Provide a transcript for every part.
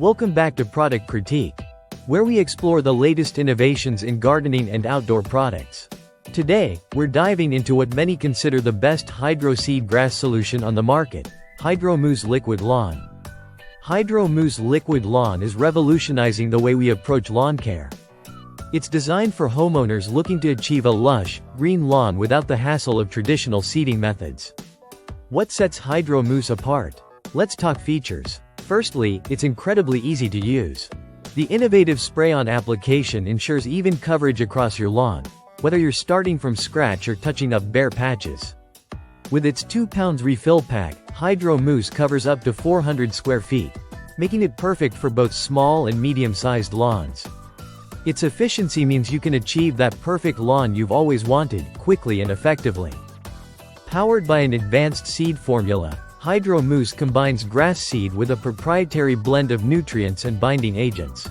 Welcome back to Product Critique, where we explore the latest innovations in gardening and outdoor products. Today, we're diving into what many consider the best hydro seed grass solution on the market, Hydro Mousse Liquid Lawn. Hydro Mousse Liquid Lawn is revolutionizing the way we approach lawn care. It's designed for homeowners looking to achieve a lush, green lawn without the hassle of traditional seeding methods. What sets Hydro Mousse apart? Let's talk features. Firstly, it's incredibly easy to use. The innovative spray-on application ensures even coverage across your lawn, whether you're starting from scratch or touching up bare patches. With its 2 pounds refill pack, Hydro Mousse covers up to 400 square feet, making it perfect for both small and medium-sized lawns. Its efficiency means you can achieve that perfect lawn you've always wanted, quickly and effectively. Powered by an advanced seed formula, Hydro Mousse combines grass seed with a proprietary blend of nutrients and binding agents.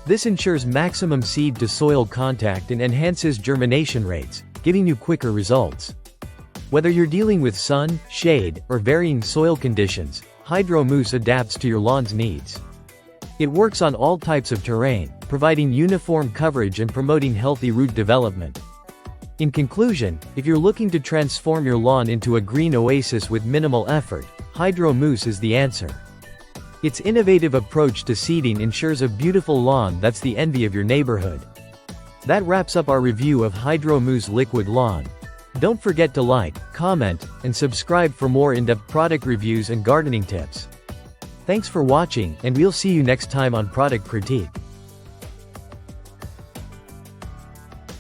This ensures maximum seed-to-soil contact and enhances germination rates, giving you quicker results. Whether you're dealing with sun, shade, or varying soil conditions, Hydro Mousse adapts to your lawn's needs. It works on all types of terrain, providing uniform coverage and promoting healthy root development. In conclusion, if you're looking to transform your lawn into a green oasis with minimal effort, Hydro Mousse is the answer. Its innovative approach to seeding ensures a beautiful lawn that's the envy of your neighborhood. That wraps up our review of Hydro Mousse Liquid Lawn. Don't forget to like, comment, and subscribe for more in-depth product reviews and gardening tips. Thanks for watching, and we'll see you next time on Product Critique.